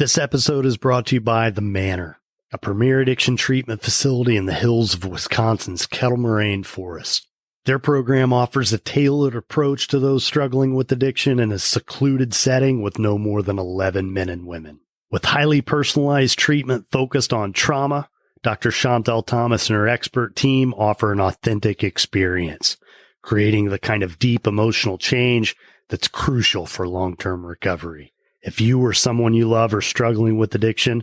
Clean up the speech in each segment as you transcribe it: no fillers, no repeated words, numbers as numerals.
This episode is brought to you by the Manor, a premier addiction treatment facility in the hills of Wisconsin's Kettle Moraine forest. Their program offers a tailored approach to those struggling with addiction in a secluded setting with no more than 11 men and women. With highly personalized treatment focused on trauma, Dr. Chantal Thomas and her expert team offer an authentic experience, creating the kind of deep emotional change that's crucial for long-term recovery. If you or someone you love are struggling with addiction,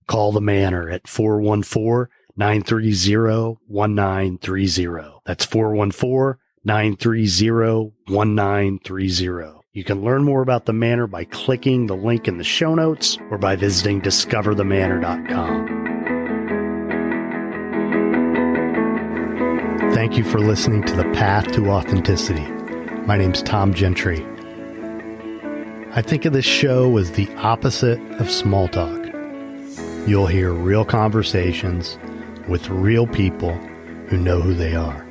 call the Manor at 414-930-1930. That's 414-930-1930. You can learn more about the Manor by clicking the link in the show notes or by visiting discoverthemanor.com. Thank you for listening to The Path to Authenticity. My name's Tom Gentry. I think of this show as the opposite of small talk. You'll hear real conversations with real people who know who they are.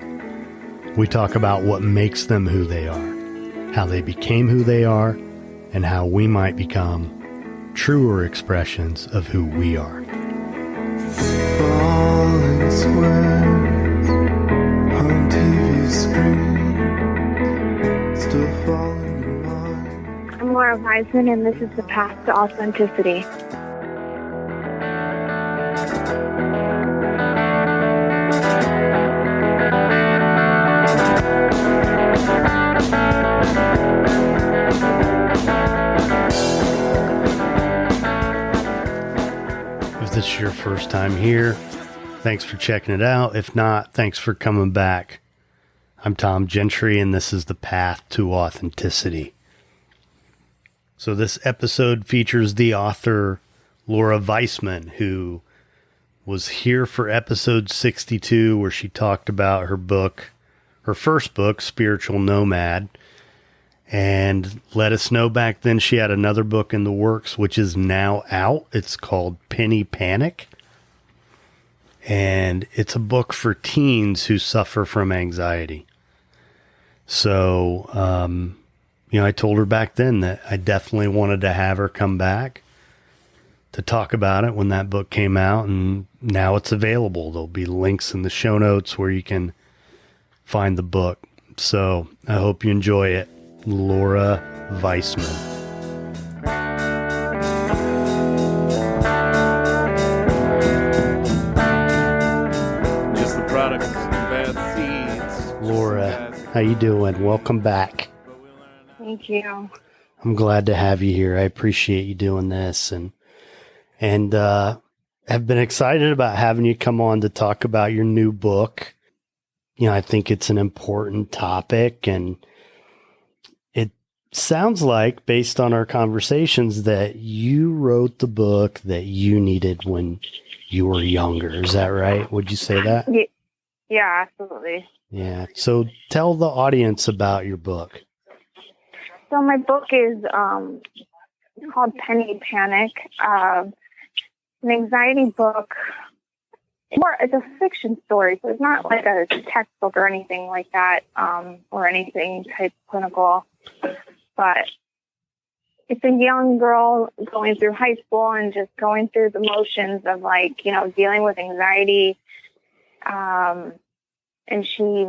We talk about what makes them who they are, how they became who they are, and how we might become truer expressions of who we are. Falling squares on TV screen, still falling in line. I'm Vaisman, and this is The Path to Authenticity. If this is your first time here, thanks for checking it out. If not, thanks for coming back. I'm Tom Gentry, and this is The Path to Authenticity. So this episode features the author Laura Vaisman, who was here for episode 62, where she talked about her book, her first book, Spiritual Nomad, and let us know back then she had another book in the works, which is now out. It's called Penny Panic, and it's a book for teens who suffer from anxiety. So, I told her back then that I definitely wanted to have her come back to talk about it when that book came out, and now it's available. There'll be links in the show notes where you can find the book. So I hope you enjoy it. Laura Vaisman. Just the product of some bad seeds. Laura, how you doing? Welcome back. Thank you. I'm glad to have you here. I appreciate you doing this, and have been excited about having you come on to talk about your new book. I think it's an important topic, and it sounds like, based on our conversations, that you wrote the book that you needed when you were younger. Is that right? Would you say that? Yeah, absolutely. Yeah. So tell the audience about your book. So my book is called Penny Panic. An anxiety book. It's a fiction story, so it's not like a textbook or anything like that, or anything type clinical. But it's a young girl going through high school and just going through the motions of dealing with anxiety. And she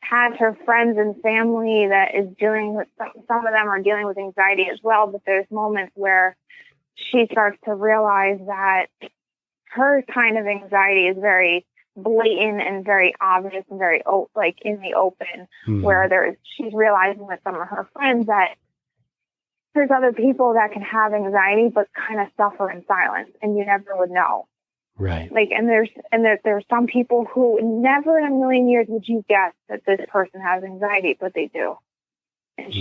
has her friends and family that is dealing with, some of them are dealing with anxiety as well, but there's moments where she starts to realize that her kind of anxiety is very blatant and very obvious and very in the open, where she's realizing with some of her friends that there's other people that can have anxiety but kind of suffer in silence, and you never would know. Right. And there's some people who never in a million years would you guess that this person has anxiety, but they do. And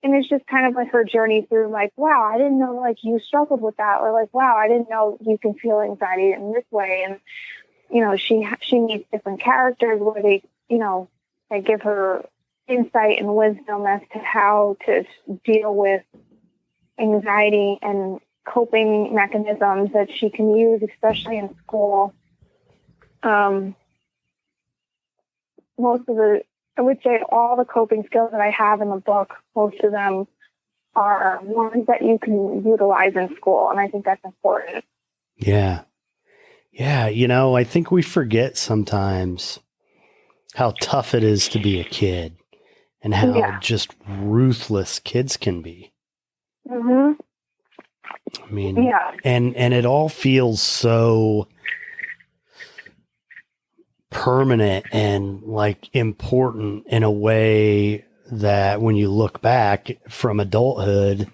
and it's just kind of like her journey through, wow, I didn't know you struggled with that, or wow, I didn't know you can feel anxiety in this way. And she meets different characters where they give her insight and wisdom as to how to deal with anxiety and coping mechanisms that she can use, especially in school. I would say all the coping skills that I have in the book, most of them are ones that you can utilize in school. And I think that's important. Yeah. Yeah. I think we forget sometimes how tough it is to be a kid and how just ruthless kids can be. Mm-hmm. I mean, and it all feels so permanent and like important in a way that when you look back from adulthood,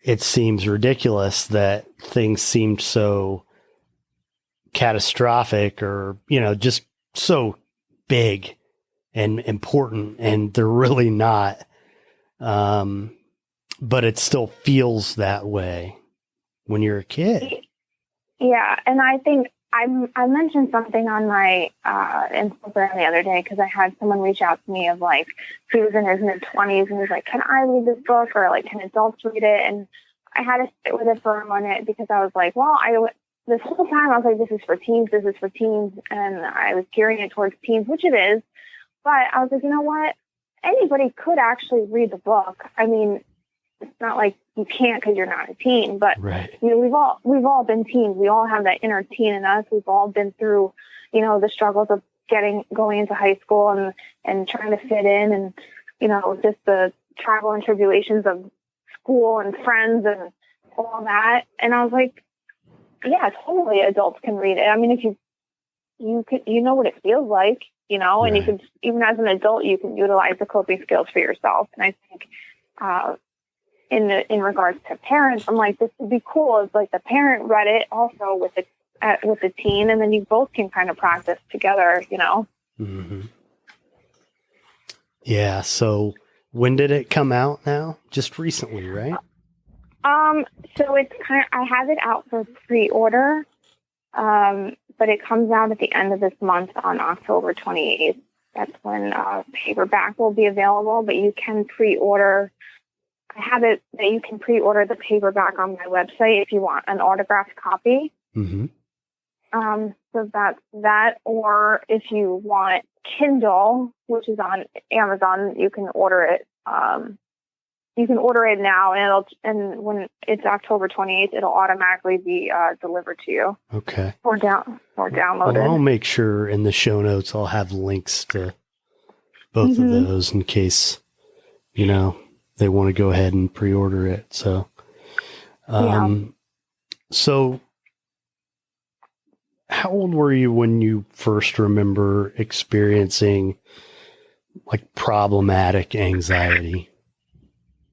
it seems ridiculous that things seemed so catastrophic or, just so big and important, and they're really not. But it still feels that way when you're a kid. Yeah. And I think I mentioned something on my Instagram the other day because I had someone reach out to me of like, he was in his mid-20s and he was like, can I read this book, or like, can adults read it? And I had to sit with it for a minute because I was like, well, this whole time I was like, this is for teens, and I was gearing it towards teens, which it is. But I was like, you know what? Anybody could actually read the book. I mean, it's not like you can't because you're not a teen, but we've all been teens. We all have that inner teen in us. We've all been through, the struggles of going into high school and trying to fit in, and just the trial and tribulations of school and friends and all that. And I was like, yeah, totally, adults can read it. I mean, if you know what it feels like, and you can, even as an adult, you can utilize the coping skills for yourself. And I think, in regards to parents, I'm like, this would be cool. It's like the parent read it also with the teen, and then you both can kind of practice together, Mm-hmm. Yeah. So when did it come out now? Just recently, right? So it's I have it out for pre-order, but it comes out at the end of this month on October 28th. That's when paperback will be available, but you can pre-order. I have it that you can pre-order the paperback on my website if you want an autographed copy. Mm-hmm. So that's that, or if you want Kindle, which is on Amazon, you can order it. You can order it now, and when it's October 28th, it'll automatically be delivered to you. Okay. Or downloaded. Well, I'll make sure in the show notes I'll have links to both of those in case, they want to go ahead and pre-order it. So, So how old were you when you first remember experiencing like problematic anxiety?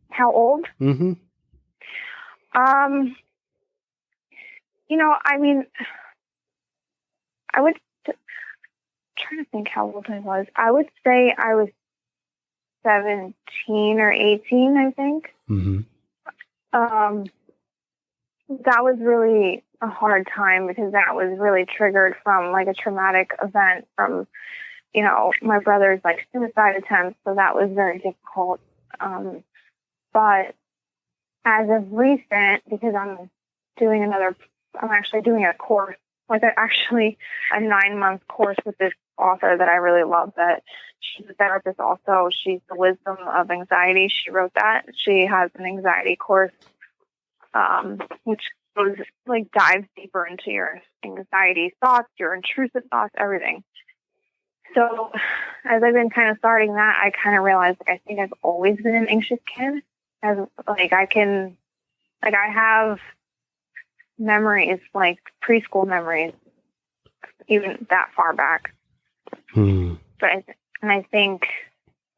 How old? Mm-hmm. I mean, I would trying to think how old I was. I would say I was 17 or 18, I think. Mm-hmm. That was really a hard time because that was really triggered from like a traumatic event from, my brother's like suicide attempt. So that was very difficult. But as of recent, because I'm actually doing a course, a 9-month course with this author that I really love, that she's a therapist also. She's The Wisdom of Anxiety. She wrote that. She has an anxiety course, which goes dives deeper into your anxiety thoughts, your intrusive thoughts, everything. So as I've been kind of starting that, I kind of realized I think I've always been an anxious kid. As I have memories, like preschool memories, even that far back. But I think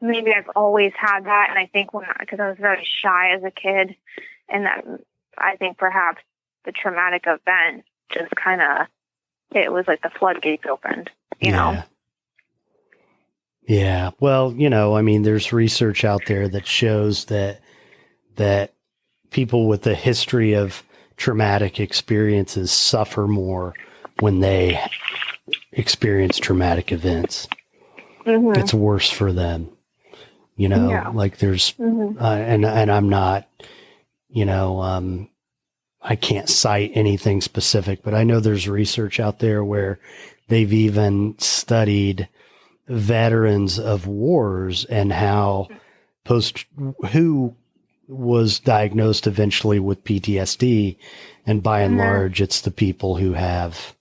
maybe I've always had that, and I think because I was very shy as a kid, and that I think perhaps the traumatic event just it was like the floodgates opened, you know? Yeah. Well, there's research out there that shows that people with a history of traumatic experiences suffer more when they experience traumatic events. Mm-hmm. It's worse for them, like there's, and I'm not, I can't cite anything specific, but I know there's research out there where they've even studied veterans of wars and how who was diagnosed eventually with PTSD. And by and large, it's the people who have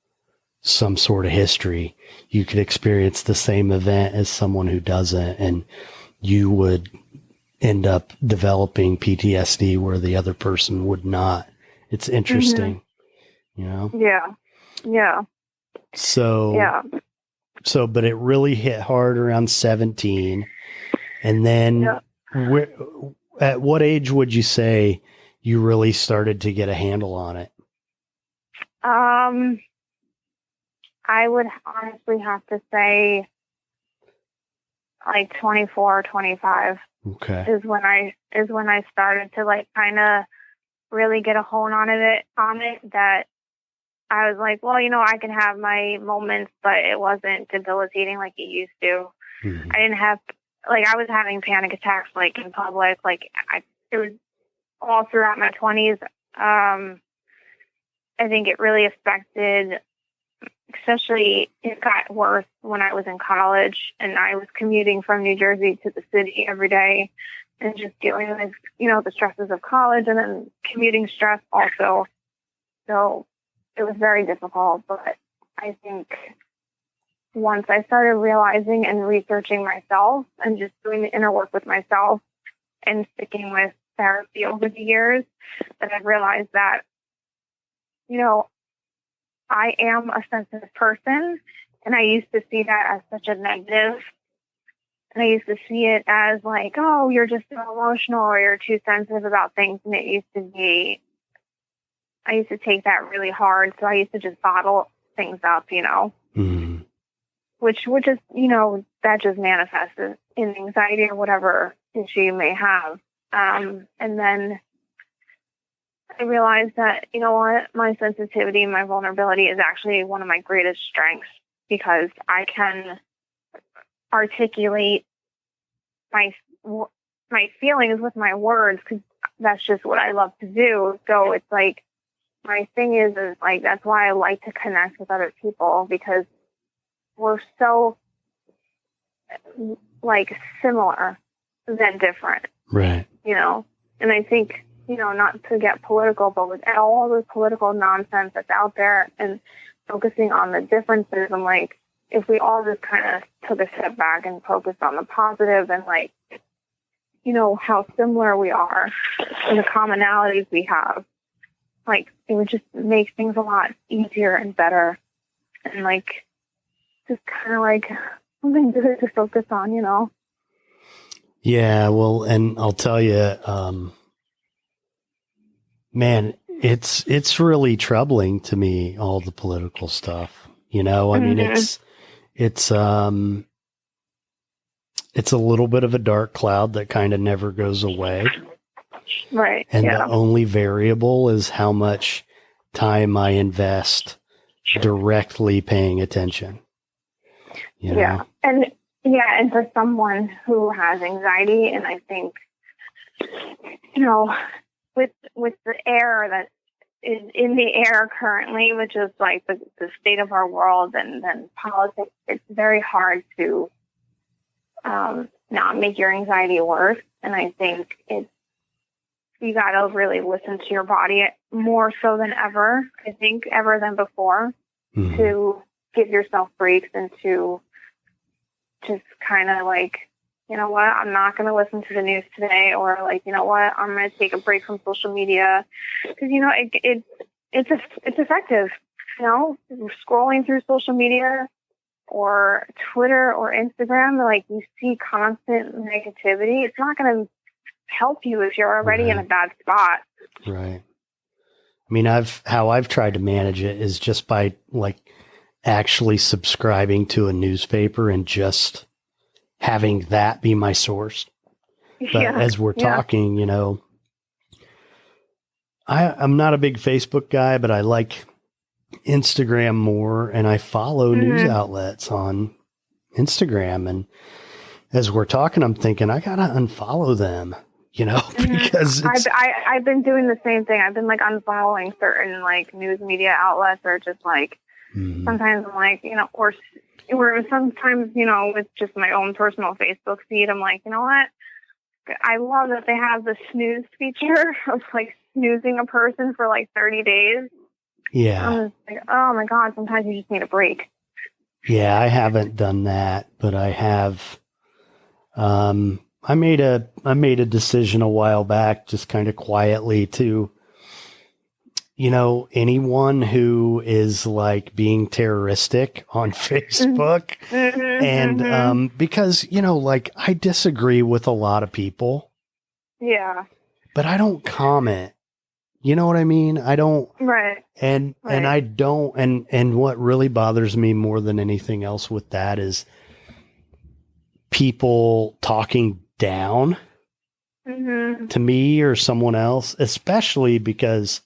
some sort of history. You could experience the same event as someone who doesn't, and you would end up developing PTSD where the other person would not. It's interesting, you know? Yeah. Yeah. So, but it really hit hard around 17. And then at what age would you say you really started to get a handle on it? I would honestly have to say like 24, 25 is when I started to like kind of really get a hold on it that I was like, well, you know, I can have my moments, but it wasn't debilitating like it used to. Mm-hmm. I didn't have, like, I was having panic attacks, like, in public. Like, it was all throughout my 20s. I think it really affected, especially it got worse when I was in college and I was commuting from New Jersey to the city every day and just dealing with, you know, the stresses of college and then commuting stress also. So it was very difficult, but I think once I started realizing and researching myself and just doing the inner work with myself and sticking with therapy over the years, that I realized that, you know, I am a sensitive person, and I used to see that as such a negative. And I used to see it as like, oh, you're just so emotional or you're too sensitive about things. And it used to be, I used to take that really hard. So I used to just bottle things up, you know, which is, you know, that just manifests in anxiety or whatever issue you may have. And then I realized that, you know what, my sensitivity and my vulnerability is actually one of my greatest strengths because I can articulate my feelings with my words because that's just what I love to do. So it's like, my thing is like, that's why I like to connect with other people because we're so like similar than different. Right. You know, and I think, you know, not to get political, but with all the political nonsense that's out there and focusing on the differences, I'm like, if we all just kind of took a step back and focused on the positive and like, you know, how similar we are and the commonalities we have, like, it would just make things a lot easier and better. And like, just kind of like something good to focus on, you know? Yeah. Well, and I'll tell you, man, it's really troubling to me, all the political stuff, you know, I mean, it's a little bit of a dark cloud that kind of never goes away. Right. And the only variable is how much time I invest directly paying attention. You know? Yeah. And for someone who has anxiety, and I think, you know, with the air that is in the air currently, which is like the state of our world and then politics, it's very hard to not make your anxiety worse. And I think you got to really listen to your body more so than ever, I think, ever than before, to give yourself breaks and to just kind of like, you know what, I'm not going to listen to the news today, or like, you know what, I'm going to take a break from social media because, you know, it's effective, you know, scrolling through social media or Twitter or Instagram, like you see constant negativity. It's not going to help you if you're already in a bad spot. Right. I mean, how I've tried to manage it is just by like actually subscribing to a newspaper and just having that be my source. But as we're talking, you know, I'm not a big Facebook guy, but I like Instagram more, and I follow news outlets on Instagram. And as we're talking, I'm thinking I got to unfollow them, you know, because I've been doing the same thing. I've been like unfollowing certain like news media outlets, or just like sometimes I'm like, you know, or sometimes, you know, with just my own personal Facebook feed, I'm like, you know what, I love that they have the snooze feature of like snoozing a person for like 30 days. Yeah. I'm just like, oh my God, sometimes you just need a break. Yeah, I haven't done that, but I have. I made a decision a while back, just kind of quietly, to, anyone who is like being terroristic on Facebook, and because like I disagree with a lot of people, Yeah, but I don't comment. You know what I mean? I don't. right. And I don't, and what really bothers me more than anything else with that is people talking down to me or someone else, especially because,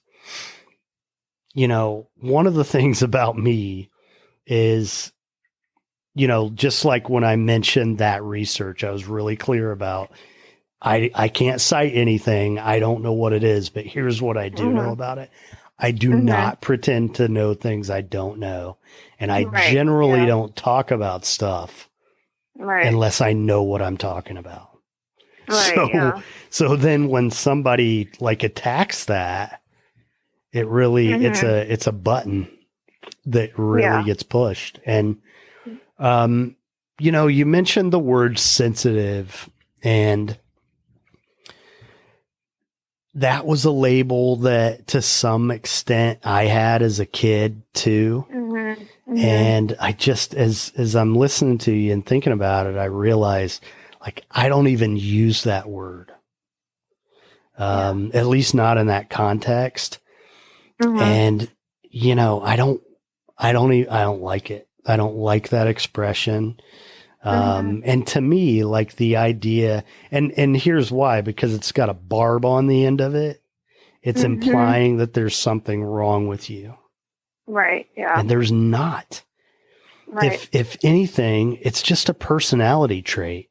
one of the things about me is, just like when I mentioned that research, I was really clear about, I can't cite anything. I don't know what it is, but here's what I do know about it. I do not pretend to know things I don't know. And I generally don't talk about stuff unless I know what I'm talking about. Right, so then when somebody like attacks that, it really, it's a button that really gets pushed. And, you mentioned the word sensitive, and that was a label that to some extent I had as a kid too. And I just, as I'm listening to you and thinking about it, I realized like, I don't even use that word. At least not in that context. And, I don't like it. I don't like that expression. And to me, like the idea, and here's why, because it's got a barb on the end of it. It's implying that there's something wrong with you. Right. Yeah. And there's not. Right. If anything, it's just a personality trait.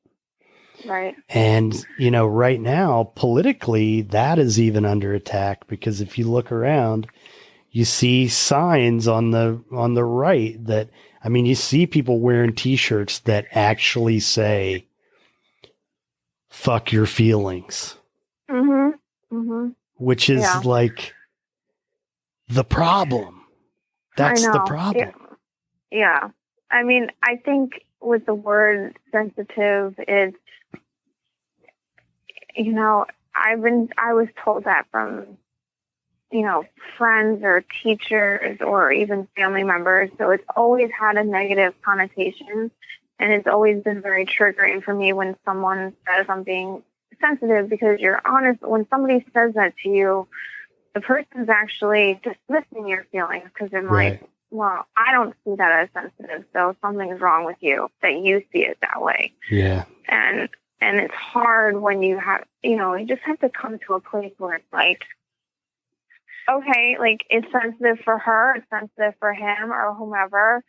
Right. And, right now, politically, that is even under attack, because if you look around, you see signs on the right that, you see people wearing t-shirts that actually say, fuck your feelings, which is like the problem. That's the problem. Yeah. I think with the word sensitive, it's, I was told that from, friends or teachers or even family members. So it's always had a negative connotation, and it's always been very triggering for me when someone says I'm being sensitive, because you're honest. When somebody says that to you, the person's actually dismissing your feelings, because they're like, well, I don't see that as sensitive, so something's wrong with you that you see it that way. Yeah. And it's hard when you have, you just have to come to a place where it's like, okay, like it's sensitive for her, it's sensitive for him or whomever.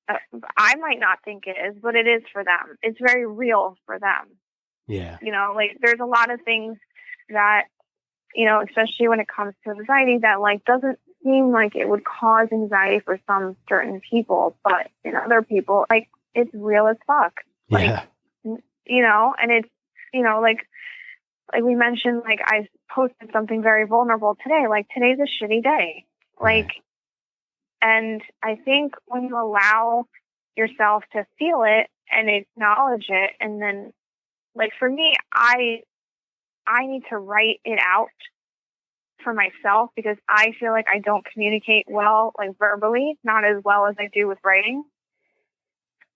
I might not think it is, but it is for them. It's very real for them. Yeah. Like there's a lot of things that, especially when it comes to anxiety, that like doesn't seem like it would cause anxiety for some certain people, but in other people, like it's real as fuck. Yeah. And it's, like we mentioned, like I posted something very vulnerable today, like today's a shitty day. Like, and I think when you allow yourself to feel it and acknowledge it, and then like for me, I need to write it out for myself, because I feel like I don't communicate well, like verbally, not as well as I do with writing.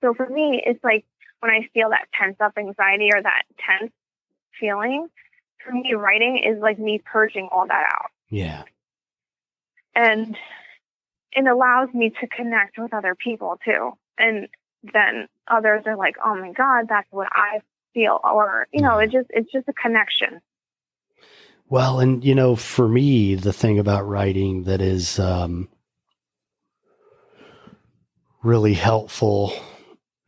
So for me, it's like when I feel that tense up anxiety or that tense feeling, for me, writing is like me purging all that out. Yeah. And it allows me to connect with other people too. And then others are like, oh my God, that's what I feel. Or, it's just a connection. Well, and, for me, the thing about writing that is really helpful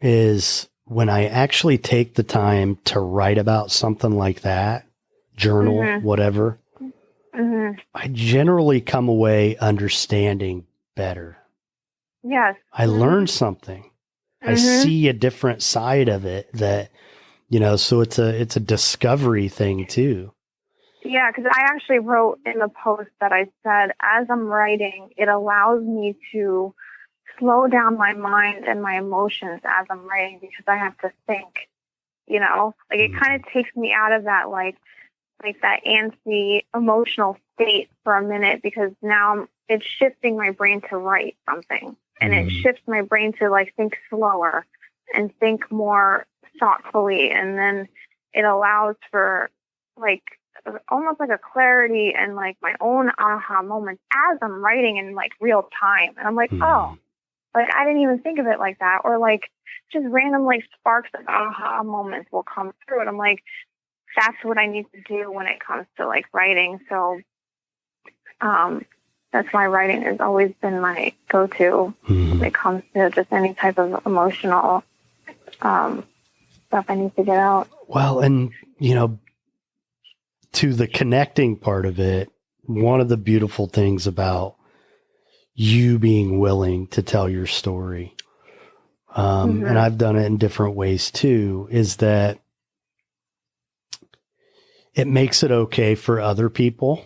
is when I actually take the time to write about something like that, journal, whatever, I generally come away understanding better. Yes. I learn something. I see a different side of it that So it's a discovery thing too. Yeah, because I actually wrote in the post that I said, as I'm writing, it allows me to slow down my mind and my emotions as I'm writing because I have to think, like it kind of takes me out of that, like that antsy emotional state for a minute, because now it's shifting my brain to write something, and it shifts my brain to like think slower and think more thoughtfully. And then it allows for like almost like a clarity and like my own aha moments as I'm writing in like real time. And I'm like, oh, like I didn't even think of it like that. Or like just random like sparks of aha moments will come through. And I'm like, that's what I need to do when it comes to like writing. So that's why writing has always been my go-to when it comes to just any type of emotional stuff I need to get out. Well, and to the connecting part of it, one of the beautiful things about you being willing to tell your story, and I've done it in different ways too, is that it makes it okay for other people.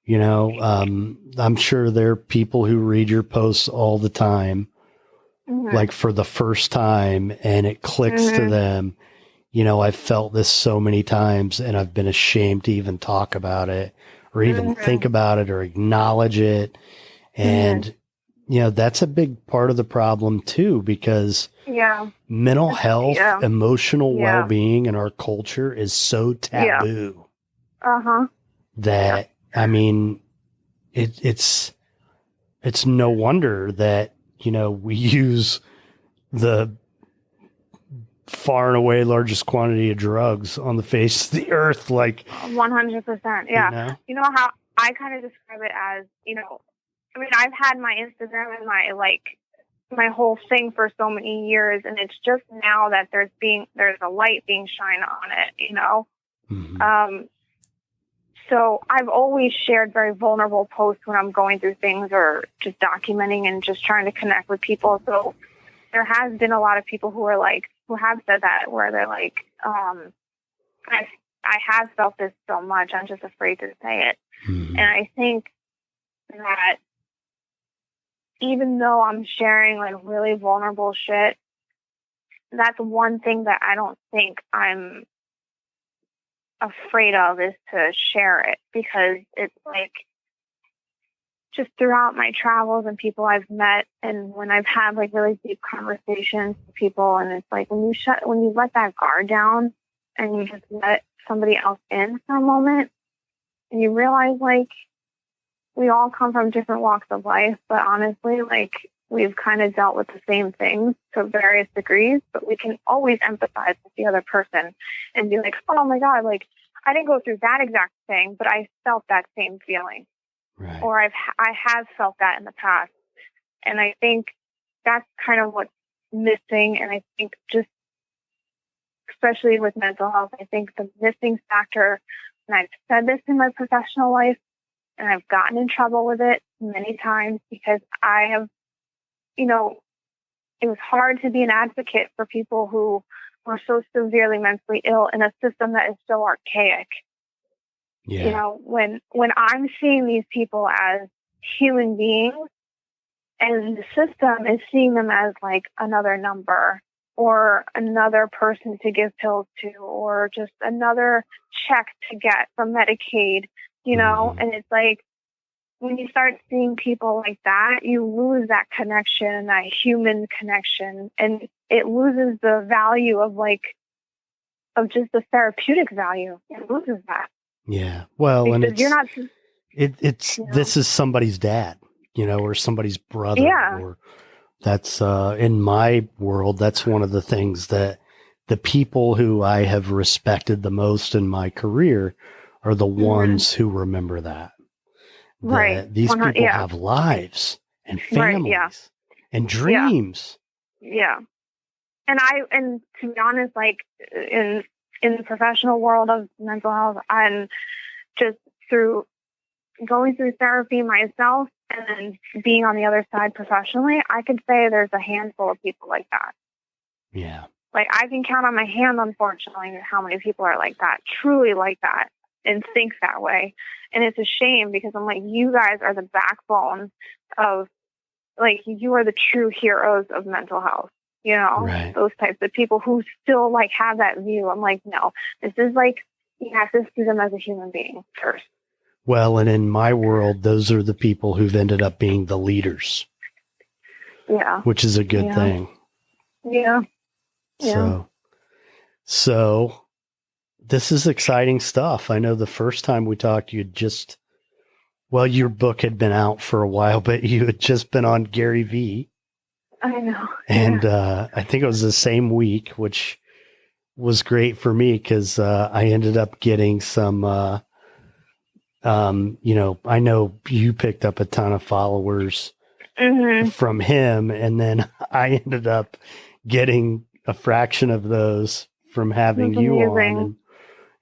I'm sure there are people who read your posts all the time, like for the first time, and it clicks to them. I've felt this so many times and I've been ashamed to even talk about it or even think about it or acknowledge it. And, that's a big part of the problem too, because mental health, emotional well-being in our culture is so taboo that, I mean, it's no wonder that, we use the far and away largest quantity of drugs on the face of the earth. Like 100%. Yeah. You know how I kind of describe it as, I mean, I've had my Instagram and my whole thing for so many years, and it's just now that there's a light being shined on it, So I've always shared very vulnerable posts when I'm going through things or just documenting and just trying to connect with people. So there has been a lot of people who have said that, where they're like, I have felt this so much, I'm just afraid to say it. And I think that even though I'm sharing like really vulnerable shit, that's one thing that I don't think I'm afraid of, is to share it, because it's like just throughout my travels and people I've met, and when I've had like really deep conversations with people, and it's like when you let that guard down and you just let somebody else in for a moment, and you realize like we all come from different walks of life, but honestly, like we've kind of dealt with the same things to various degrees, but we can always empathize with the other person and be like, oh my God, like I didn't go through that exact thing, but I felt that same feeling. Right. Or I have felt that in the past. And I think that's kind of what's missing. And I think just, especially with mental health, I think the missing factor, and I've said this in my professional life, and I've gotten in trouble with it many times because I have, it was hard to be an advocate for people who were so severely mentally ill in a system that is so archaic. Yeah. When I'm seeing these people as human beings, and the system is seeing them as like another number or another person to give pills to, or just another check to get from Medicaid, and it's like, when you start seeing people like that, you lose that connection, that human connection, and it loses the value of just the therapeutic value. It loses that. Yeah. Well, because and you're not. this is somebody's dad, or somebody's brother. Yeah. Or that's in my world, that's one of the things that the people who I have respected the most in my career are the ones who remember that. Right. These people have lives and families and dreams. Yeah. And to be honest, like in the professional world of mental health, and just through going through therapy myself and then being on the other side professionally, I could say there's a handful of people like that. Yeah. Like, I can count on my hand, unfortunately, how many people are like that, truly like that, and think that way. And it's a shame because I'm like, you guys are the backbone of, like, you are the true heroes of mental health, you know, Right. those types of people who still, like, have that view. I'm like, no, this is like, you have to see them as a human being first. Well, and in my world, those are the people who've ended up being the leaders. Yeah. Which is a good thing. Yeah. Yeah. So this is exciting stuff. I know the first time we talked, your book had been out for a while, but you had just been on Gary V. I know. And I think it was the same week, which was great for me because I ended up getting some, I know you picked up a ton of followers from him. And then I ended up getting a fraction of those from having That's you amazing. on.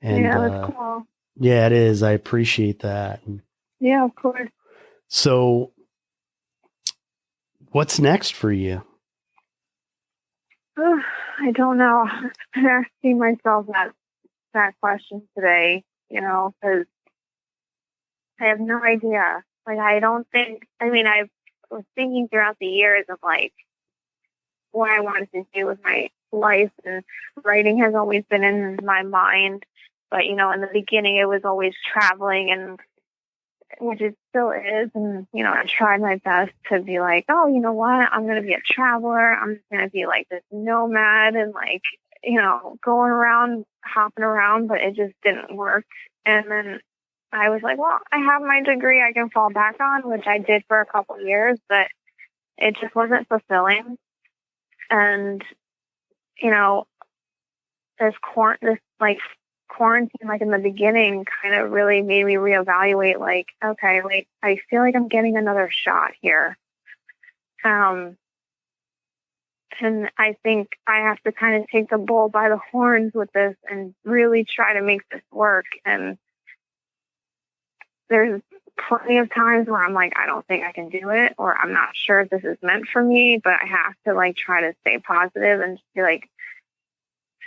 And yeah, that's cool. Yeah, it is. I appreciate that. Yeah, of course. So what's next for you? I don't know. I'm asking myself that question today, you know, because I have no idea. Like, I was thinking throughout the years of, like, what I wanted to do with my life, and writing has always been in my mind. But, you know, in the beginning, it was always traveling, and which it still is. And, you know, I tried my best to be like, oh, you know what? I'm going to be a traveler. I'm just going to be like this nomad and, like, you know, going around, hopping around, but it just didn't work. And then I was like, well, I have my degree I can fall back on, which I did for a couple of years, but it just wasn't fulfilling. And, you know, this quarantine, like, in the beginning, kind of really made me reevaluate, like, okay, like, I feel like I'm getting another shot here. And I think I have to kind of take the bull by the horns with this and really try to make this work. And there's plenty of times where I'm like, I don't think I can do it, or I'm not sure if this is meant for me, but I have to, like, try to stay positive and just be like,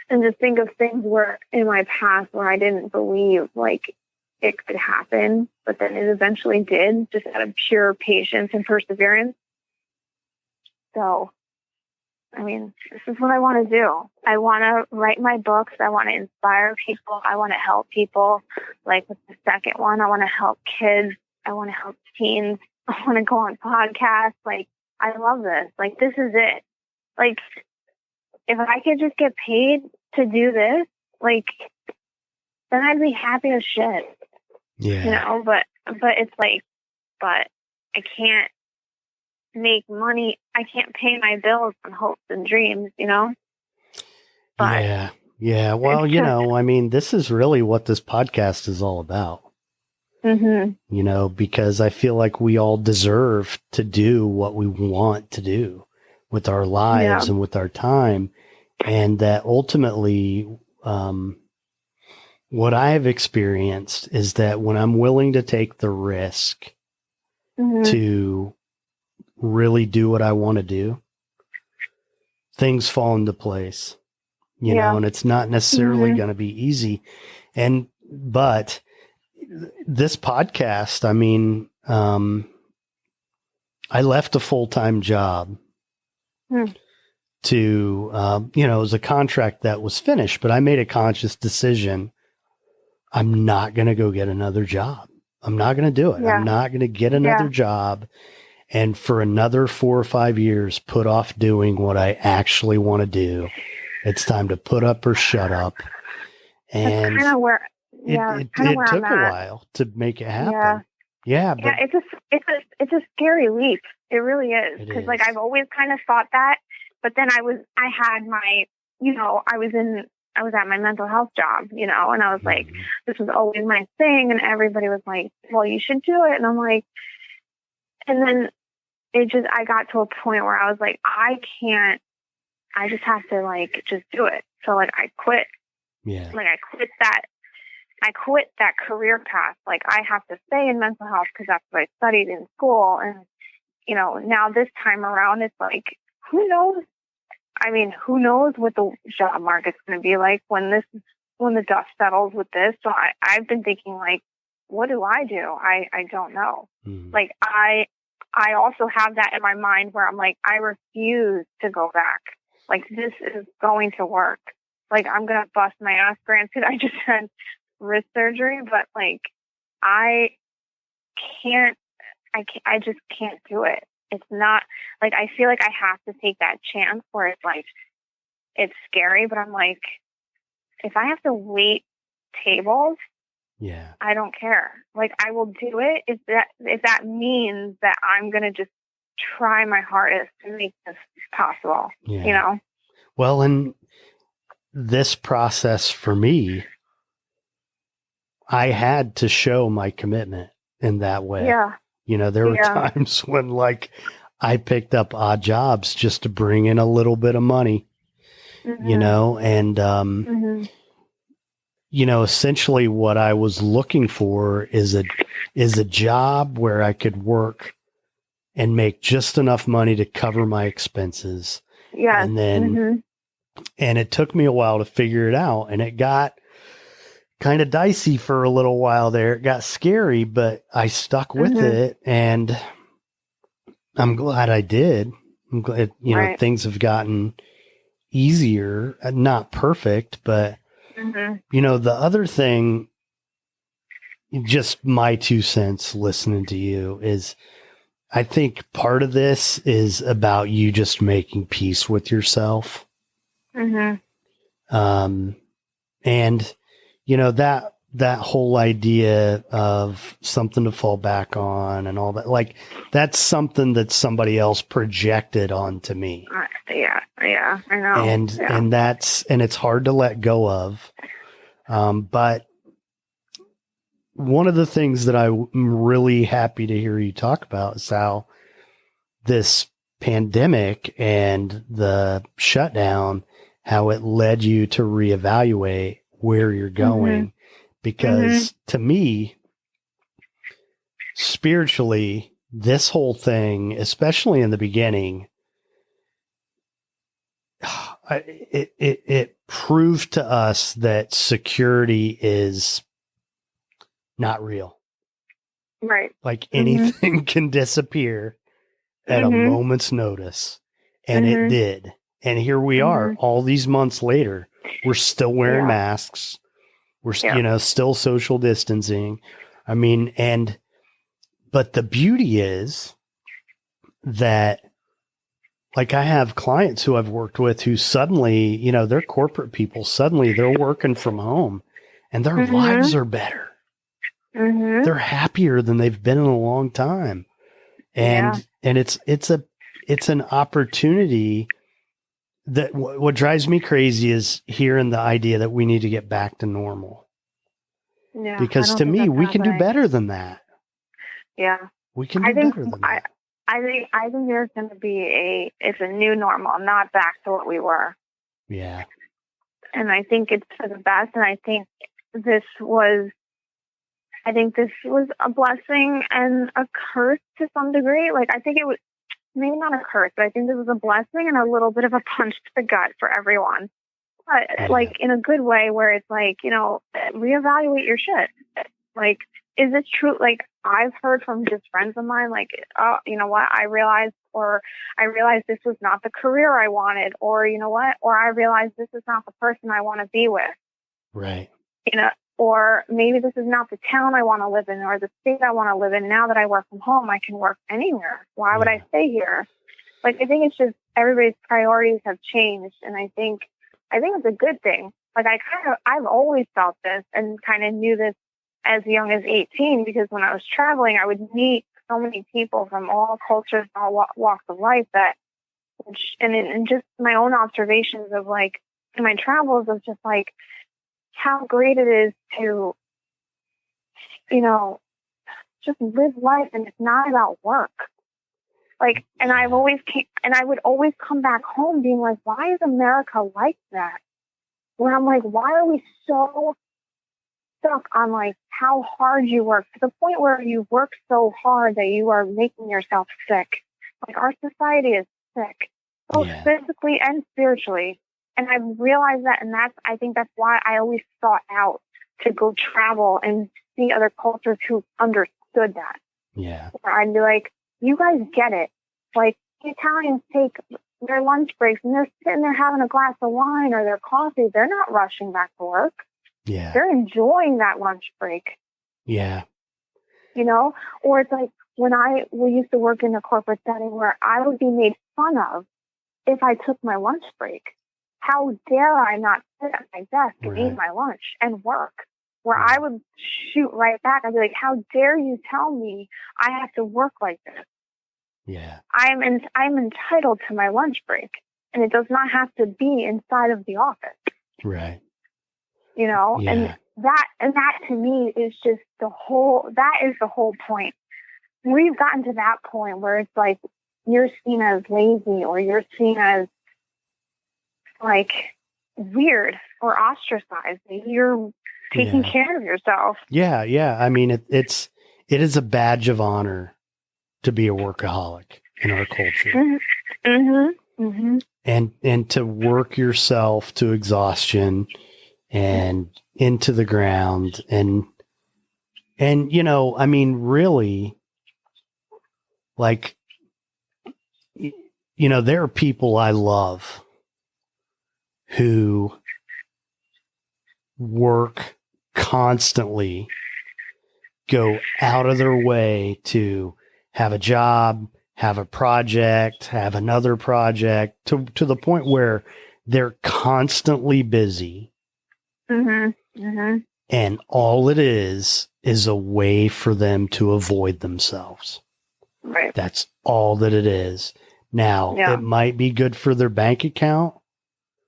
and just think of things where in my past where I didn't believe, like, it could happen, but then it eventually did, just out of pure patience and perseverance. So, I mean, this is what I want to do. I want to write my books. I want to inspire people. I want to help people. Like, with the second one, I want to help kids. I want to help teens. I want to go on podcasts. Like, I love this. Like, this is it. Like, if I could just get paid to do this, like, then I'd be happy as shit. Yeah. You know, but it's like, but I can't make money. I can't pay my bills on hopes and dreams, you know? But yeah. Well, you know, I mean, this is really what this podcast is all about. You know, because I feel like we all deserve to do what we want to do with our lives and with our time. And that ultimately, what I have experienced is that when I'm willing to take the risk to really do what I want to do, things fall into place, you know, and it's not necessarily going to be easy. But this podcast, I mean, I left a full-time job to, you know, it was a contract that was finished, but I made a conscious decision. I'm not going to go get another job. I'm not going to do it. I'm not going to get another job. And for another 4 or 5 years, put off doing what I actually want to do. It's time to put up or shut up. And that's kind of where, it took a while to make it happen. But it's a scary leap. It really is. Because, like, I've always kind of thought that, but then I was at my mental health job, you know, and I was like, this was always my thing. And everybody was like, well, you should do it. And I'm like, and then I got to a point where I was like, I just have to, like, just do it. So, like, I quit. Yeah. Like, I quit that career path. Like, I have to stay in mental health because that's what I studied in school. And, you know, now this time around, it's like, who knows? I mean, who knows what the job market's going to be like when the dust settles with this. So I've been thinking, like, what do? I don't know. Like, I also have that in my mind where I'm like, I refuse to go back. Like, this is going to work. Like, I'm going to bust my ass. Granted, I just had wrist surgery, but like, I just can't do it. It's not like, I feel like I have to take that chance where it's like, it's scary, but I'm like, if I have to wait tables, yeah, I don't care. Like, I will do it if that means that I'm going to just try my hardest to make this possible, yeah. you know? Well, and this process for me, I had to show my commitment in that way. Yeah. You know, there were times when like I picked up odd jobs just to bring in a little bit of money, you know, and, you know, essentially what I was looking for is a job where I could work and make just enough money to cover my expenses. Yeah. And then, and it took me a while to figure it out, and it got kind of dicey for a little while there. It got scary, but I stuck with it, and I'm glad I did. I'm glad, you know, things have gotten easier, not perfect, but you know, the other thing, just my 2 cents listening to you, is I think part of this is about you just making peace with yourself. And you know, that whole idea of something to fall back on and all that, like, that's something that somebody else projected onto me. Yeah, I know. And it's hard to let go of. But one of the things that I'm really happy to hear you talk about is how this pandemic and the shutdown, how it led you to reevaluate where you're going. Because to me, spiritually, this whole thing, especially in the beginning, it proved to us that security is not real. Right. Like anything can disappear at a moment's notice. And it did. And here we are all these months later. We're still wearing masks. We're, you know, still social distancing. I mean, but the beauty is that, like, I have clients who I've worked with who suddenly, you know, they're corporate people. Suddenly they're working from home and their lives are better. They're happier than they've been in a long time. And it's an opportunity that what drives me crazy is hearing the idea that we need to get back to normal. Yeah. Because to me, we can do better than that. Yeah. We can do better than that. I think there's going to be it's a new normal, not back to what we were. Yeah. And I think it's for the best. And I think this was a blessing and a curse to some degree. Like, I think it was maybe not a curse, but I think this was a blessing and a little bit of a punch to the gut for everyone. But like, in a good way, where it's like, you know, reevaluate your shit. Like, is this true? Like, I've heard from just friends of mine, like, oh, you know what? I realized this was not the career I wanted, or, you know what? Or I realized this is not the person I want to be with. Right. You know, or maybe this is not the town I want to live in or the state I want to live in. Now that I work from home, I can work anywhere. Why would I stay here? Like, I think it's just everybody's priorities have changed. And I think it's a good thing. Like, I've always felt this and kind of knew this as young as 18, because when I was traveling, I would meet so many people from all cultures, all walks of life and just my own observations of, like, in my travels, of just like how great it is to, you know, just live life, and it's not about work. Like, and I would always come back home being like, why is America like that? Where I'm like, why are we so stuck on, like, how hard you work, to the point where you work so hard that you are making yourself sick? Like, our society is sick. both Yeah. physically and spiritually. And I've realized that, and I think that's why I always sought out to go travel and see other cultures who understood that. Yeah. Where I'd be like, you guys get it. Like, the Italians take their lunch breaks and they're sitting there having a glass of wine or their coffee. They're not rushing back to work. Yeah. They're enjoying that lunch break. Yeah. You know? Or it's like when we used to work in a corporate setting where I would be made fun of if I took my lunch break. How dare I not sit at my desk and eat my lunch and work? Where I would shoot right back. I'd be like, how dare you tell me I have to work like this? Yeah. I'm entitled to my lunch break, and it does not have to be inside of the office. Right. You know, Yeah. and that to me is just the whole point. We've gotten to that point where it's like you're seen as lazy or you're seen as like weird or ostracized. You're taking care of yourself. Yeah. Yeah. I mean, it is a badge of honor to be a workaholic in our culture. Mm-hmm. Mm-hmm. And to work yourself to exhaustion and into the ground. And, you know, I mean, really, like, you know, there are people I love who work constantly, go out of their way to have a job, have a project, have another project, to the point where they're constantly busy. Mm-hmm. Mm-hmm. And all it is a way for them to avoid themselves. Right. That's all that it is. Now, it might be good for their bank account.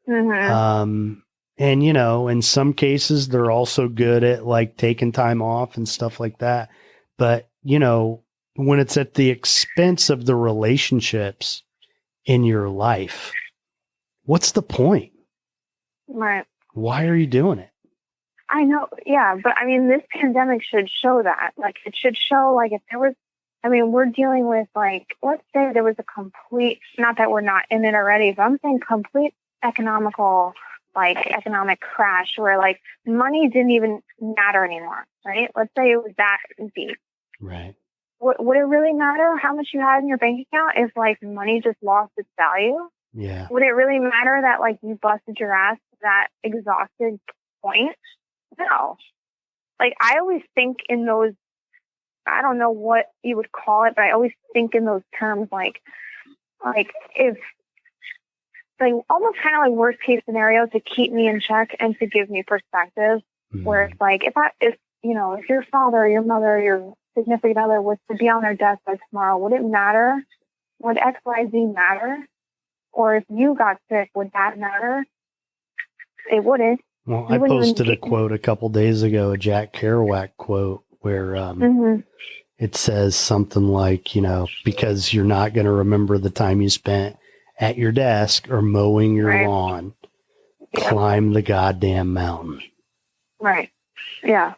Mm-hmm. And, you know, in some cases, they're also good at like taking time off and stuff like that. But, you know, when it's at the expense of the relationships in your life, what's the point? Right. Why are you doing it? I know. Yeah. But I mean, this pandemic should show that. Like, it should show, like, if there was, I mean, we're dealing with, like, let's say there was a complete, not that we're not in it already, but I'm saying complete economic crash where, like, money didn't even matter anymore, right? Let's say it was that deep. Right. Would it really matter how much you had in your bank account if, like, money just lost its value? Yeah. Would it really matter that, like, you busted your ass to that exhausted point? No. Like, I always think in those, I don't know what you would call it, but I always think in those terms, like if, like, almost kind of like worst case scenario to keep me in check and to give me perspective, where it's like, if your father or your mother or your significant other was to be on their deathbed tomorrow, would it matter? Would XYZ matter? Or if you got sick, would that matter? It wouldn't. Well, I posted a quote a couple days ago, a Jack Kerouac quote, where it says something like, you know, because you're not going to remember the time you spent at your desk or mowing your lawn, climb the goddamn mountain. Right. Yeah.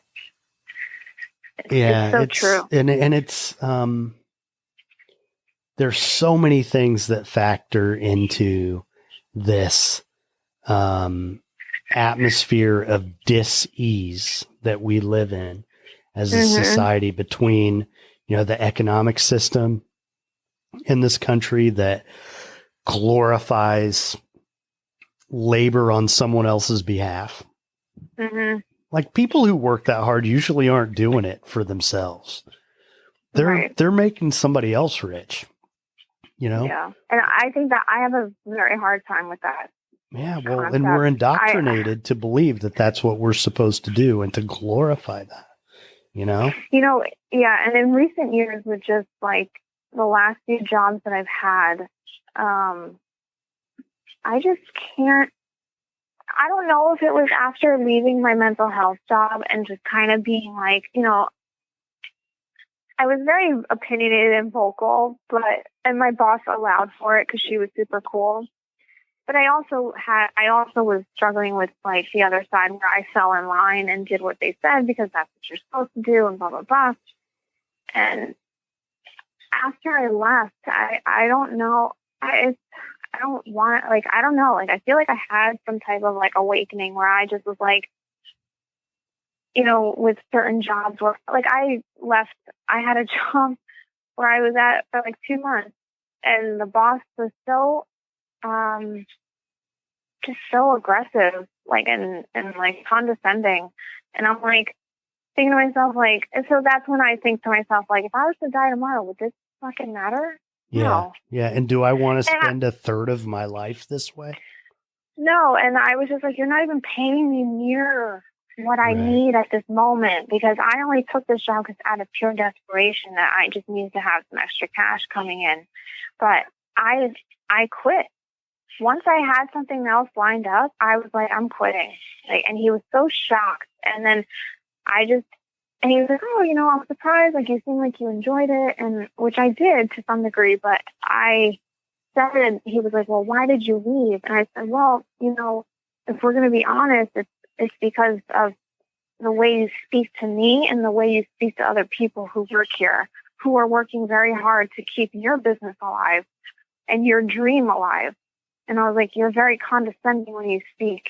Yeah. It's so true. And it's, there's so many things that factor into this, atmosphere of dis-ease that we live in as a society, between, you know, the economic system in this country that glorifies labor on someone else's behalf. Like, people who work that hard usually aren't doing it for themselves. They're making somebody else rich, you know? Yeah. And I think that I have a very hard time with that. Yeah, well, and we're indoctrinated to believe that that's what we're supposed to do and to glorify that, you know? You know, yeah, and in recent years with just, like, the last few jobs that I've had, I just can't, I don't know if it was after leaving my mental health job and just kind of being like, you know, I was very opinionated and vocal, and my boss allowed for it because she was super cool. But I also was struggling with, like, the other side where I fell in line and did what they said because that's what you're supposed to do and blah, blah, blah. And after I left, I don't know. I don't want, like, I don't know. Like, I feel like I had some type of, like, awakening where I just was like, you know, with certain jobs where, like, I had a job where I was at for like 2 months, and the boss was so, just so aggressive, like, and like condescending. And I'm like thinking to myself, like, and so that's when I think to myself, like, if I was to die tomorrow, would this fucking matter? Yeah. No. Yeah. And do I want to And spend a third of my life this way? no. And I was just like, you're not even paying me near what I Right. need at this moment, because I only took this job because out of pure desperation that I just needed to have some extra cash coming in. But I quit. Once I had something else lined up, I was like, I'm quitting. Like, and he was so shocked. And then and he was like, oh, you know, I'm surprised. Like, you seem like you enjoyed it. And which I did to some degree, but he was like, well, why did you leave? And I said, well, you know, if we're going to be honest, it's because of the way you speak to me and the way you speak to other people who work here, who are working very hard to keep your business alive and your dream alive. And I was like, you're very condescending when you speak.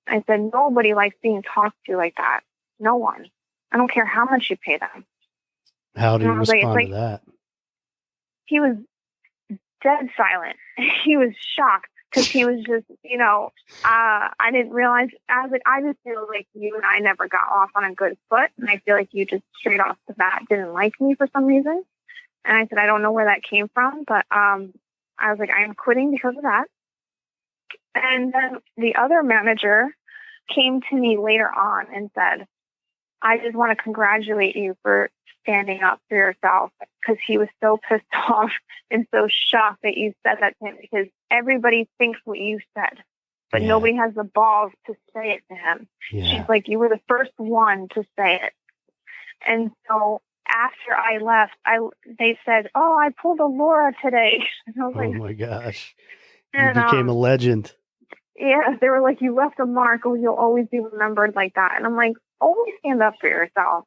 I said, nobody likes being talked to like that. No one. I don't care how much you pay them. How do you And I was like, respond to that? He was dead silent. He was shocked because he was just, you know, I didn't realize. I was like, I just feel like you and I never got off on a good foot. And I feel like you just straight off the bat didn't like me for some reason. And I said, I don't know where that came from, but I was like, I am quitting because of that. And then the other manager came to me later on and said, I just want to congratulate you for standing up for yourself, because he was so pissed off and so shocked that you said that to him, because everybody thinks what you said, but nobody has the balls to say it to him. Yeah. She's like, you were the first one to say it. And so after I left, they said, oh, I pulled a Laura today. And I was like, Oh my gosh. You and, became a legend. yeah, they were like, you left a mark, or you'll always be remembered like that. And I'm like, always stand up for yourself.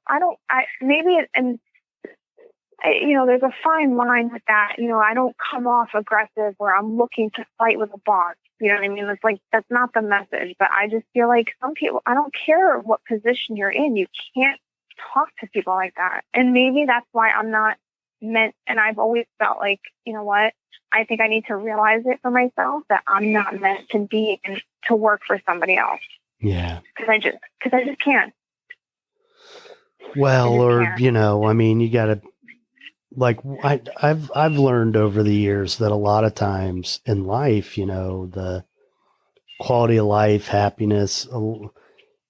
You know, there's a fine line with that. You know, I don't come off aggressive where I'm looking to fight with a boss. You know what I mean? It's like, that's not the message. But I just feel like some people, I don't care what position you're in, you can't talk to people like that. And maybe that's why I'm not meant, and I've always felt like, you know what, I think I need to realize it for myself that I'm not meant to be and to work for somebody else. Yeah. Because I just can't. Well, or, you know, I mean, you got to, like, I've learned over the years that a lot of times in life, you know, the quality of life, happiness,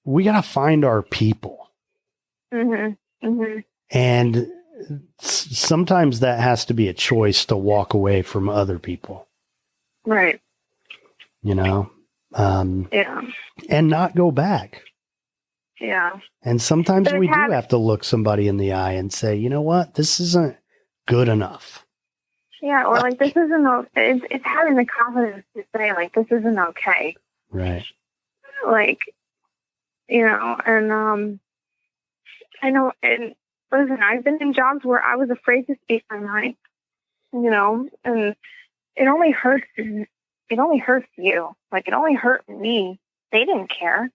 we got to find our people. Mm-hmm. Mm-hmm. And sometimes that has to be a choice to walk away from other people. Right. You know? Yeah. And not go back. Yeah. And sometimes we do have to look somebody in the eye and say, you know what, this isn't good enough. Yeah, or like, this isn't, it's having the confidence to say, like, this isn't okay. Right. Like, you know, and I know, and listen, I've been in jobs where I was afraid to speak my mind, you know, and it only hurts you. Like, it only hurt me. They didn't care.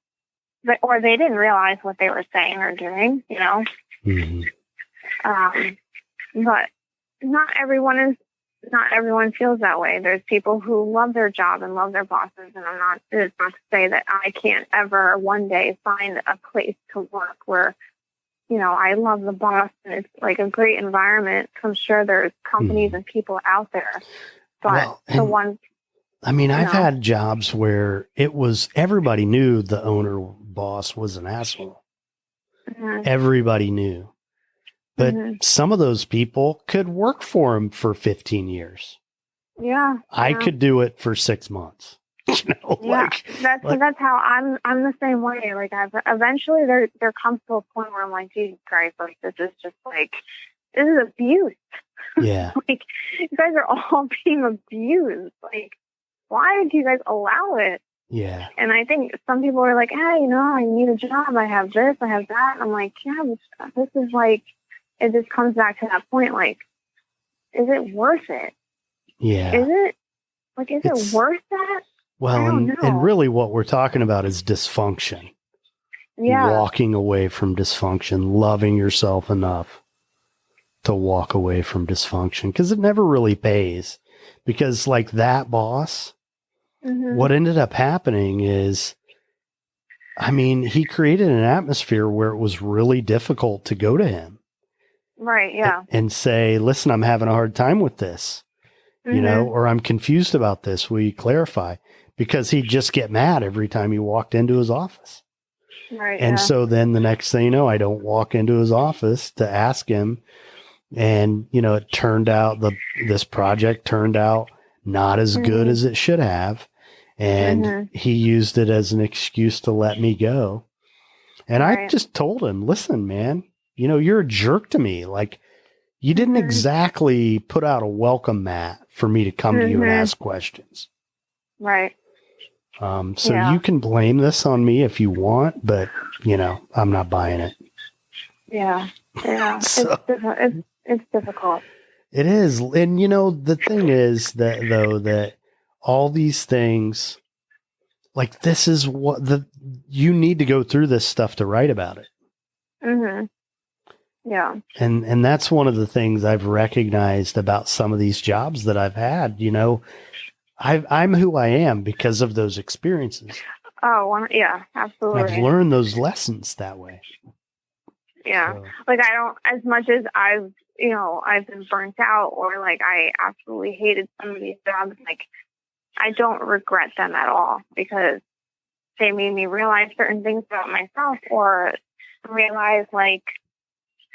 Or they didn't realize what they were saying or doing, you know. Mm-hmm. But not everyone feels that way. There's people who love their job and love their bosses, and it's not to say that I can't ever one day find a place to work where, you know, I love the boss and it's like a great environment. I'm sure there's companies and people out there, but the ones. I mean, I've had jobs where it was, everybody knew the owner boss was an asshole. Mm-hmm. Everybody knew. But some of those people could work for him for 15 years. Yeah. I could do it for 6 months. You know, yeah. That's how I'm the same way. Like, eventually there comes to a point where I'm like, Jesus Christ, like, this is just like, this is abuse. Yeah. Like, you guys are all being abused. Like, why did you guys allow it? Yeah. And I think some people are like, hey, you know, I need a job. I have this, I have that. And I'm like, yeah, this is like, it just comes back to that point. Like, is it worth it? Yeah. Is it? Like, is it worth that? Well, I don't know. and really what we're talking about is dysfunction. Yeah. Walking away from dysfunction, loving yourself enough to walk away from dysfunction, because it never really pays. Because like that boss, what ended up happening is, I mean, he created an atmosphere where it was really difficult to go to him. Right, yeah. And say, listen, I'm having a hard time with this, you know, or I'm confused about this. Will you clarify? Because he'd just get mad every time he walked into his office. Right. And so then the next thing you know, I don't walk into his office to ask him. And, you know, it turned out this project turned out not as good as it should have. And he used it as an excuse to let me go. And I just told him, listen, man, you know, you're a jerk to me. Like, you didn't exactly put out a welcome mat for me to come to you and ask questions. Right. So you can blame this on me if you want, but, you know, I'm not buying it. Yeah. Yeah. So, it's difficult. It is. And, you know, the thing is that, though, that all these things, like, this is what you need to go through this stuff to write about it. Yeah. And that's one of the things I've recognized about some of these jobs that I've had. You know, I'm who I am because of those experiences. Oh, yeah, absolutely. I've learned those lessons that way. Yeah. So. Like, I don't, as much as I've been burnt out, or like I absolutely hated some of these jobs, like, I don't regret them at all, because they made me realize certain things about myself, or realize, like,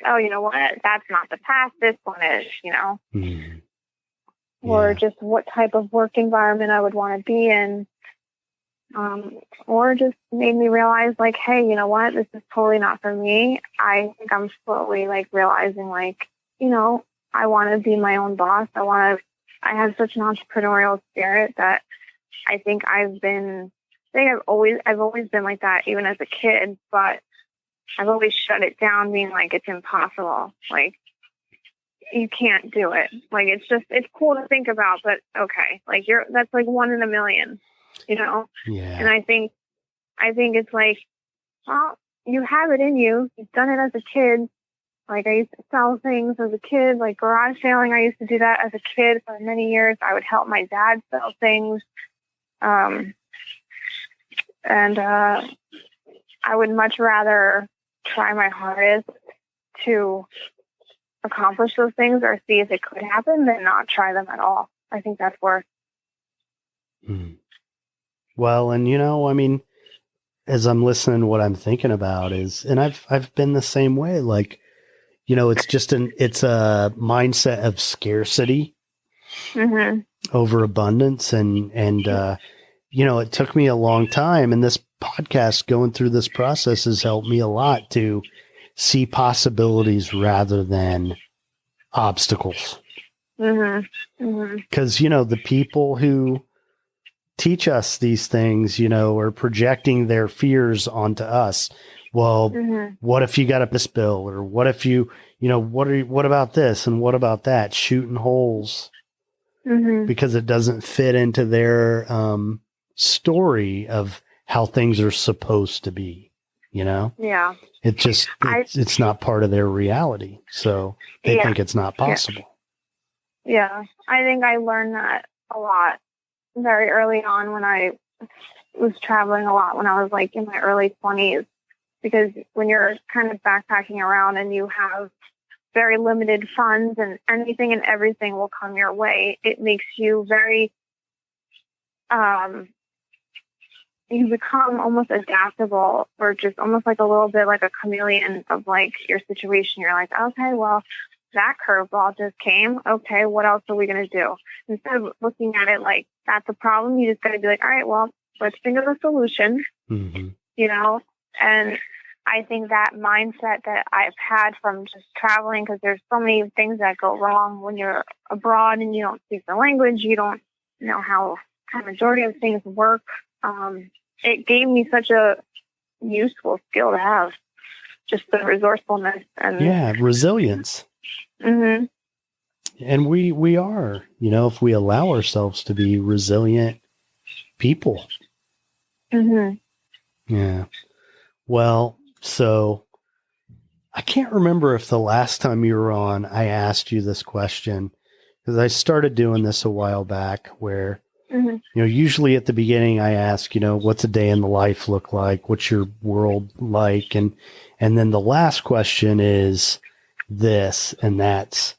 oh, you know what? That's not the path. This one is, you know, or just what type of work environment I would want to be in. Or just made me realize, like, hey, you know what? This is totally not for me. I think I'm slowly, like, realizing, like, you know, I want to be my own boss. I have such an entrepreneurial spirit that I think I've always been like that, even as a kid, but I've always shut it down, being like, it's impossible. Like, you can't do it. Like, it's cool to think about, but okay. Like, that's like one in a million, you know? Yeah. And I think it's like, well, you have it in you. You've done it as a kid. Like, I used to sell things as a kid, like garage selling. I used to do that as a kid for many years. I would help my dad sell things. And I would much rather try my hardest to accomplish those things or see if it could happen than not try them at all. I think that's worse. Well, and, you know, I mean, as I'm listening, what I'm thinking about is, and I've been the same way. Like, you know, it's a mindset of scarcity over abundance. And you know, it took me a long time, and this podcast, going through this process, has helped me a lot to see possibilities rather than obstacles. Because, you know, the people who teach us these things, you know, are projecting their fears onto us. Well, what if you got this bill, or what if you know, what about this and what about that? Shooting holes because it doesn't fit into their story of how things are supposed to be, you know? Yeah. It just, it's not part of their reality. So they think it's not possible. Yeah. I think I learned that a lot very early on when I was traveling a lot when I was like in my early 20s, because when you're kind of backpacking around and you have very limited funds and anything and everything will come your way, it makes you very, you become almost adaptable, or just almost like a little bit like a chameleon of like your situation. You're like, okay, well, that curveball just came. Okay, what else are we going to do? Instead of looking at it like that's a problem, you just got to be like, all right, well, let's think of a solution, you know? And I think that mindset that I've had from just traveling, because there's so many things that go wrong when you're abroad and you don't speak the language, you don't know how the majority of things work. It gave me such a useful skill to have, just the resourcefulness and resilience. And we are, if we allow ourselves to be resilient people. Mm-hmm. Yeah. Well, so I can't remember if the last time you were on, I asked you this question, because I started doing this a while back where, usually at the beginning I ask, what's a day in the life look like? What's your world like? And then the last question is this, and that's,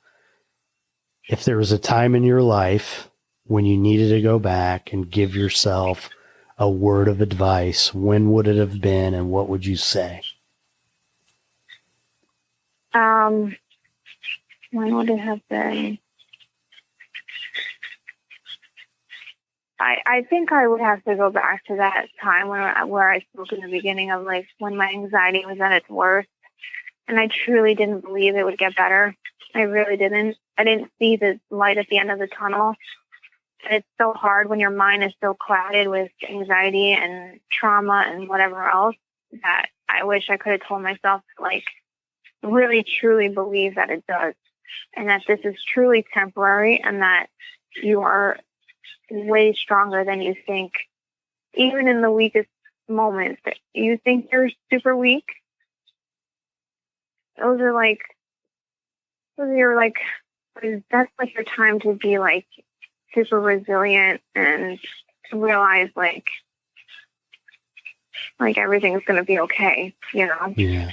if there was a time in your life when you needed to go back and give yourself a word of advice, when would it have been and what would you say? When would it have been? I think I would have to go back to that time where I spoke in the beginning of like when my anxiety was at its worst, and I truly didn't believe it would get better. I really didn't. I didn't see the light at the end of the tunnel. And it's so hard when your mind is so clouded with anxiety and trauma and whatever else that I wish I could have told myself to like really truly believe that it does, and that this is truly temporary, and that you are way stronger than you think. Even in the weakest moments that you think you're super weak, that's like your time to be like super resilient and realize like everything's going to be okay, Yeah.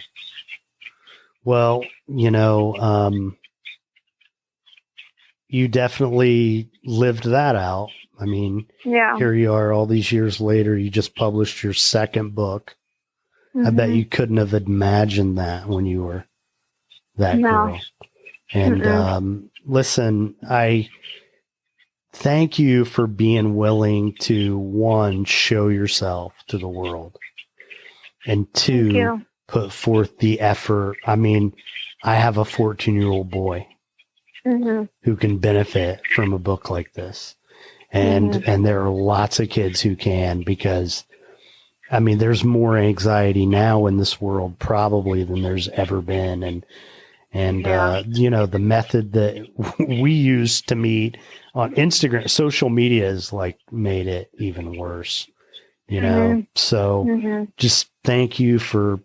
Well, you definitely lived that out. I mean, Here you are all these years later, you just published your second book. I bet you couldn't have imagined that when you were that girl. And listen, I thank you for being willing to, one, show yourself to the world, and two, put forth the effort. I mean, I have a 14-year-old boy who can benefit from a book like this. And there are lots of kids who can, because I mean, there's more anxiety now in this world probably than there's ever been. And the method that we use to meet on Instagram, social media has like made it even worse, So just thank you for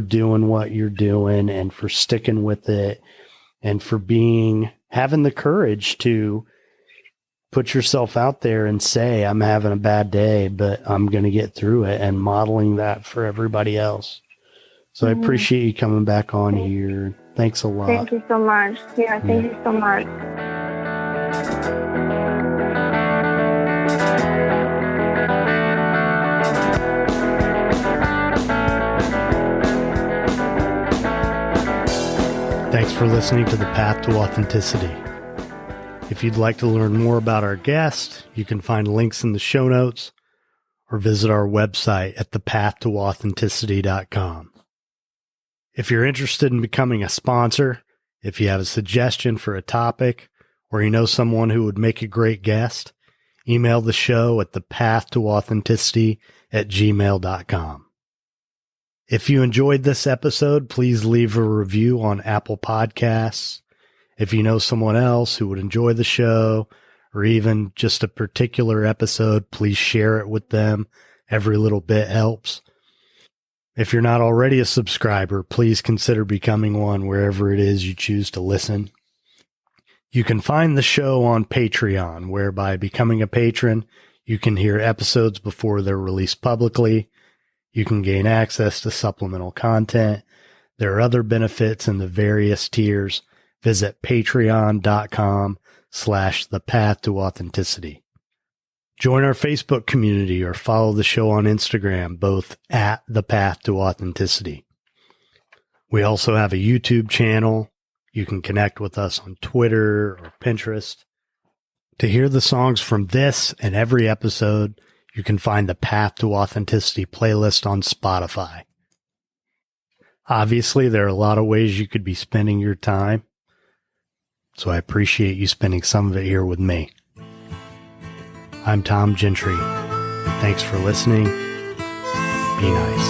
doing what you're doing and for sticking with it and for having the courage to put yourself out there and say, I'm having a bad day, but I'm going to get through it, and modeling that for everybody else. So I appreciate you coming back on here. Thanks a lot. Thank you so much. Yeah, thank you so much. Thanks for listening to The Path to Authenticity. If you'd like to learn more about our guest, you can find links in the show notes or visit our website at thepathtooauthenticity.com. If you're interested in becoming a sponsor, if you have a suggestion for a topic, or you know someone who would make a great guest, email the show at thepathtooauthenticity@gmail.com. If you enjoyed this episode, please leave a review on Apple Podcasts. If you know someone else who would enjoy the show, or even just a particular episode, please share it with them. Every little bit helps. If you're not already a subscriber, please consider becoming one wherever it is you choose to listen. You can find the show on Patreon, where by becoming a patron, you can hear episodes before they're released publicly. You can gain access to supplemental content. There are other benefits in the various tiers. Visit patreon.com/thepathtooauthenticity. Join our Facebook community or follow the show on Instagram, both at The Path to Authenticity. We also have a YouTube channel. You can connect with us on Twitter or Pinterest. To hear the songs from this and every episode, you can find the Path to Authenticity playlist on Spotify. Obviously, there are a lot of ways you could be spending your time, so I appreciate you spending some of it here with me. I'm Tom Gentry. Thanks for listening. Be nice.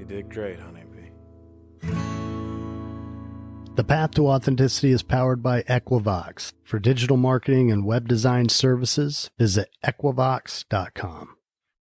You did great, honeybee. The Path to Authenticity is powered by Equivox. For digital marketing and web design services, visit equivox.com.